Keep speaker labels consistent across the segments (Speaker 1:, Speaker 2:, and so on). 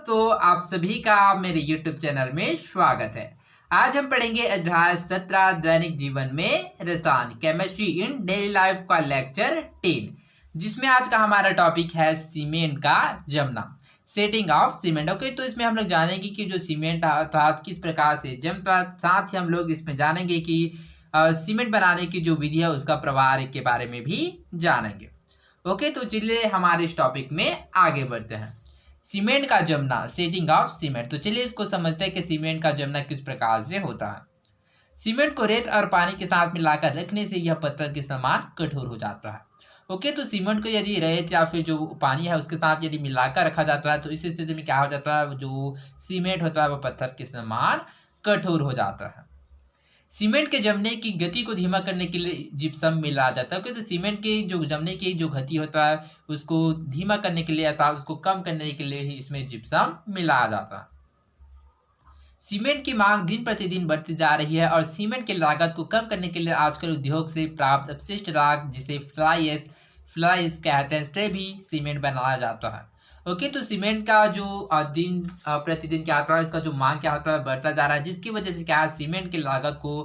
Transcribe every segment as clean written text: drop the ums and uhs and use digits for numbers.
Speaker 1: दोस्तों, आप सभी का मेरे YouTube चैनल में स्वागत है। आज हम पढ़ेंगे अध्याय 17 दैनिक जीवन में रसायन केमिस्ट्री इन डेली लाइफ का लेक्चर 10, जिसमें आज का हमारा टॉपिक है सीमेंट का जमना, सेटिंग ऑफ सीमेंट। ओके, तो इसमें हम लोग जानेंगे कि जो सीमेंट अर्थात किस प्रकार से जमता, साथ ही हम लोग इसमें जानेंगे कि सीमेंट बनाने की जो विधि है उसका प्रवाह के बारे में भी जानेंगे। ओके, तो चलिए हमारे इस टॉपिक में आगे बढ़ते हैं। सीमेंट का जमना, सेटिंग ऑफ सीमेंट। तो चलिए इसको समझते हैं कि सीमेंट का जमना किस प्रकार से होता है। सीमेंट को रेत और पानी के साथ मिलाकर रखने से यह पत्थर के समान कठोर हो जाता है। ओके, तो सीमेंट को यदि रेत या फिर जो पानी है उसके साथ यदि मिलाकर रखा जाता है तो इस स्थिति में क्या हो जाता है, जो सीमेंट होता है वो पत्थर के समान कठोर हो जाता है। सीमेंट के जमने की गति को धीमा करने के लिए जिप्सम मिलाया जाता है। तो सीमेंट के जो जमने की जो गति होता है उसको धीमा करने के लिए अर्थात उसको कम करने के लिए ही इसमें जिप्सम मिलाया जाता है। सीमेंट की मांग दिन प्रतिदिन बढ़ती जा रही है और सीमेंट की लागत को कम करने के लिए आजकल उद्योग से प्राप्त अपशिष्ट राख, जिसे फ्लाई एश कहते हैं, से भी सीमेंट बनाया जाता है। ओके, तो सीमेंट का जो दिन प्रतिदिन क्या होता है, इसका जो मांग क्या होता है बढ़ता जा रहा है, जिसकी वजह से क्या है, सीमेंट की लागत को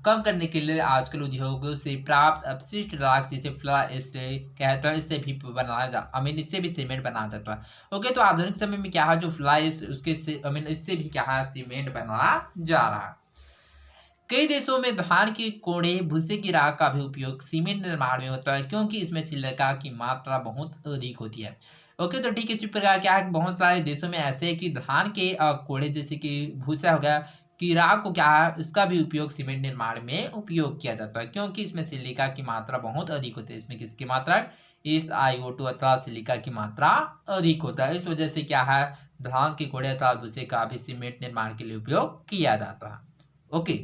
Speaker 1: कम करने के लिए आजकल उद्योगों से प्राप्त अपशिष्ट राख, जिसे फ्लाई एश कहते हैं, इससे भी इससे भी सीमेंट बनाया जाता है। ओके, तो आधुनिक समय में क्या है, जो फ्लाई एश उसके से इससे भी क्या है, सीमेंट बनाया जा रहा है। कई देशों में धान के कोड़े, भूसे की राख का भी उपयोग सीमेंट निर्माण में होता है, क्योंकि इसमें सिलिका की मात्रा बहुत अधिक होती है। ओके, तो ठीक इसी प्रकार क्या है, बहुत सारे देशों में ऐसे है कि धान के कोड़े जैसे कि भूसा हो गया, की राख को क्या है, उसका भी उपयोग सीमेंट निर्माण में उपयोग किया जाता है, क्योंकि इसमें सिलिका की मात्रा बहुत अधिक होती है। इसमें किसकी मात्रा, SiO2 अर्थात सिलिका की मात्रा अधिक होता है। इस वजह से क्या है, धान के कोड़े अर्थात भूसे का भी सीमेंट निर्माण के लिए उपयोग किया जाता है। ओके,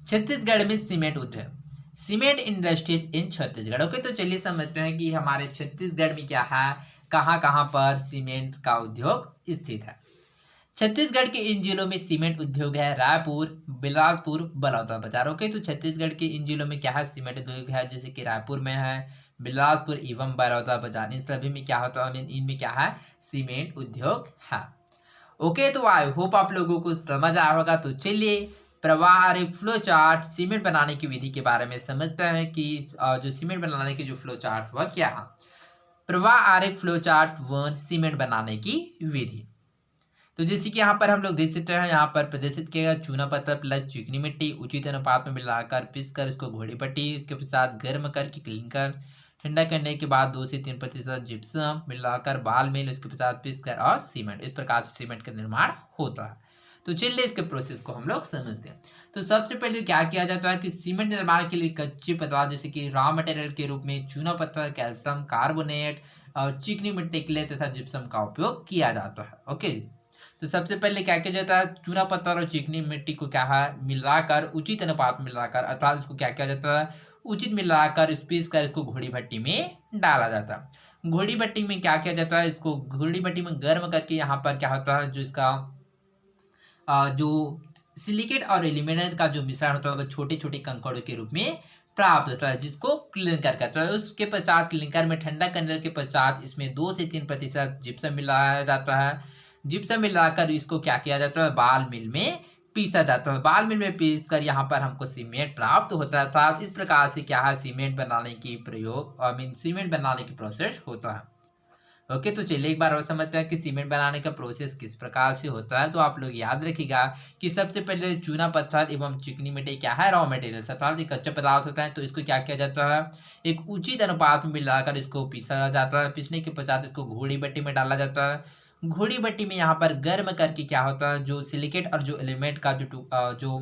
Speaker 1: छत्तीसगढ़ में सीमेंट उद्योग, सीमेंट इंडस्ट्रीज इन छत्तीसगढ़। ओके, तो चलिए समझते हैं कि हमारे छत्तीसगढ़ में क्या है, कहाँ कहाँ पर सीमेंट का उद्योग स्थित है। छत्तीसगढ़ के इन जिलों में सीमेंट उद्योग है, रायपुर, बिलासपुर, बलौदाबाजार। ओके, तो छत्तीसगढ़ के इन जिलों में क्या है, सीमेंट उद्योग है, जैसे कि रायपुर में है, बिलासपुर एवं बलौदाबाजार, इन सभी में क्या होता है, इनमें क्या है, सीमेंट उद्योग है। ओके, तो आई होप आप लोगों को समझ आया होगा। तो चलिए प्रवाह आरेख, फ्लो चार्ट, सीमेंट बनाने की विधि के बारे में समझते हैं कि जो सीमेंट बनाने की जो फ्लो चार्ट हुआ क्या है। प्रवाह आरेख, फ्लो चार्ट 1, सीमेंट बनाने की विधि। तो जैसे कि यहाँ पर हम लोग देख सकते हैं, यहाँ पर प्रदर्शित किया गया चूना पत्थर प्लस चिकनी मिट्टी उचित अनुपात में मिलाकर पीसकर इसको घोड़ी पट्टी, इसके साथ गर्म करके क्लीनकर, ठंडा करने के बाद 2 से 3% जिप्सम मिलाकर बाल मिल, उसके साथ पीसकर और सीमेंट, इस प्रकार से सीमेंट का निर्माण होता है। तो चलिए इसके प्रोसेस को हम लोग समझते हैं। तो सबसे पहले क्या किया जाता है कि सीमेंट निर्माण के लिए कच्चे पदार्थ जैसे कि रॉ मटेरियल के रूप में चूना पत्थर, कैल्शियम कार्बोनेट और चिकनी मिट्टी के लिए तथा जिप्सम का उपयोग किया जाता है। ओके, तो सबसे पहले क्या किया जाता है, चूना पत्थर और चिकनी मिट्टी को क्या है, मिलाकर उचित अनुपात में मिलाकर अर्थात इसको क्या किया जाता है, उचित मिलाकर पीस कर इसको घोड़ी भट्टी में डाला जाता है। घोड़ी भट्टी में क्या किया जाता है, इसको घोड़ी भट्टी में गर्म करके यहाँ पर क्या होता है, जो इसका जो सिलिकेट और एल्यूमिनियम का जो मिश्रण होता है वो छोटे छोटे कंकड़ों के रूप में प्राप्त होता है, जिसको क्लिंकर कहता है। उसके पश्चात क्लिंकर में ठंडा करने के पश्चात इसमें 2 से 3% जिप्सम मिलाया जाता है। जिप्सम मिलाकर इसको क्या किया जाता है, बाल मिल में पीसा जाता है। बाल मिल में पीस कर यहाँ पर हमको सीमेंट प्राप्त होता है। अर्थात इस प्रकार से क्या है, सीमेंट बनाने की सीमेंट बनाने की प्रोसेस होता है। ओके, तो चलिए एक बार और समझते हैं कि सीमेंट बनाने का प्रोसेस किस प्रकार से होता है। तो आप लोग याद रखिएगा कि सबसे पहले चूना पत्थर एवं चिकनी मिट्टी क्या है, रॉ मटेरियल अर्थात एक कच्चा पदार्थ होता है। तो इसको क्या किया जाता है, एक उचित अनुपात में मिलाकर इसको पीसा जाता है। पीसने के पश्चात इसको घोड़ी भट्टी में डाला जाता है। घोड़ी भट्टी में यहाँ पर गर्म करके क्या होता है, जो सिलिकेट और जो एलिमेंट का जो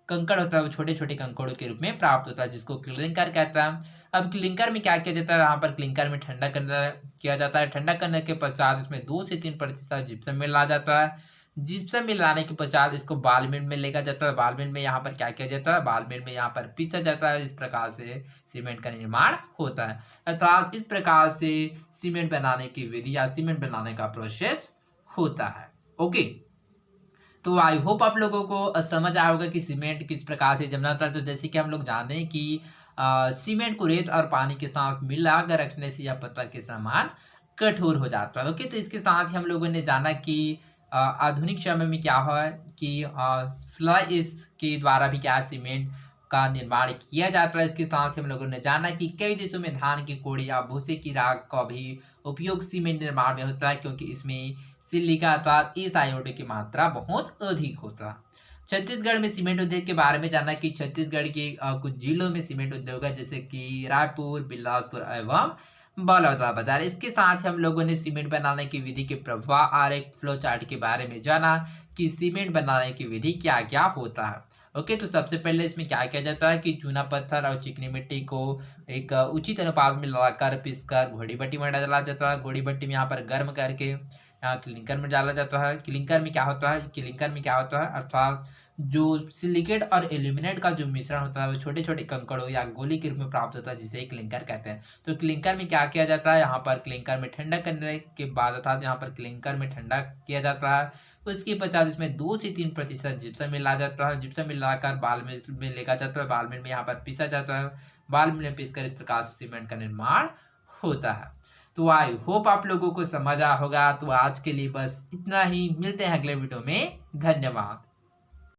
Speaker 1: कंकड़ होता है वो छोटे छोटे कंकड़ों के रूप में प्राप्त होता है, जिसको क्लिंकर कहता है। अब क्लिंकर में क्या किया जाता है, यहाँ पर क्लिंकर में ठंडा किया जाता है। ठंडा करने के पश्चात इसमें 2 से 3% जिप्सम मिला जाता है। जिप्सम मिलाने के पश्चात इसको बाल मिल में लेकर जाता है। बाल मिल में यहाँ पर क्या किया जाता है, बाल मिल में यहाँ पर पीसा जाता है। इस प्रकार से सीमेंट का निर्माण होता है। अर्थात इस प्रकार से सीमेंट बनाने की विधि या सीमेंट बनाने का प्रोसेस होता है। ओके, तो आई होप आप लोगों को समझ आया होगा कि सीमेंट किस प्रकार से जमना होता है। तो जैसे कि हम लोग जानते हैं कि सीमेंट को रेत और पानी के साथ मिलाकर रखने से यह पत्थर के समान कठोर हो जाता है। ओके, तो इसके साथ ही हम लोगों ने जाना कि आधुनिक समय में क्या है कि फ्लाई इस के द्वारा भी क्या सीमेंट का निर्माण किया जाता है। इसके साथ ही हम लोगों ने जाना कि कई देशों में धान की कोड़ी या भूसे की राख का भी उपयोग सीमेंट निर्माण में होता है, क्योंकि इसमें सिलिका अर्थात इस आयोडीन की मात्रा बहुत अधिक होता है। छत्तीसगढ़ में सीमेंट उद्योग के बारे में जाना कि छत्तीसगढ़ के कुछ जिलों में सीमेंट उद्योग है, जैसे कि रायपुर, बिलासपुर एवं बलौदाबाजार। इसके साथ ही हम लोगों ने सीमेंट बनाने की विधि के प्रवाह आरेख फ्लो चार्ट के बारे में जाना कि सीमेंट बनाने की विधि क्या क्या होता है। ओके, तो सबसे पहले इसमें क्या किया जाता है कि चूना पत्थर और चिकनी मिट्टी को एक उचित अनुपात में लगाकर पीसकर घोड़ी भट्टी में डाला जाता है। घोड़ी भट्टी में यहाँ पर गर्म करके यहाँ क्लिंकर में डाला जाता है। क्लिंकर में क्या होता है, क्लिंकर में क्या होता है अर्थात जो सिलिकेट और एल्यूमिनेट का जो मिश्रण होता है वो छोटे छोटे कंकड़ों या गोली के रूप में प्राप्त होता है, जिसे क्लिंकर कहते हैं। तो क्लिंकर में क्या किया जाता है, यहाँ पर क्लिंकर में ठंडा करने के बाद अर्थात यहाँ पर क्लिंकर में ठंडा किया जाता है। उसके पश्चात इसमें 2 से 3% जिप्सम मिला जाता है। जिप्सम मिलाकर बाल मिल में लेकर जाता है, बाल मिल में यहाँ पर पीसा जाता है। बाल मिल में पीसकर इस प्रकार से सीमेंट का निर्माण होता है। तो आई होप आप लोगों को समझ आया होगा। तो आज के लिए बस इतना ही, मिलते हैं अगले वीडियो में। धन्यवाद।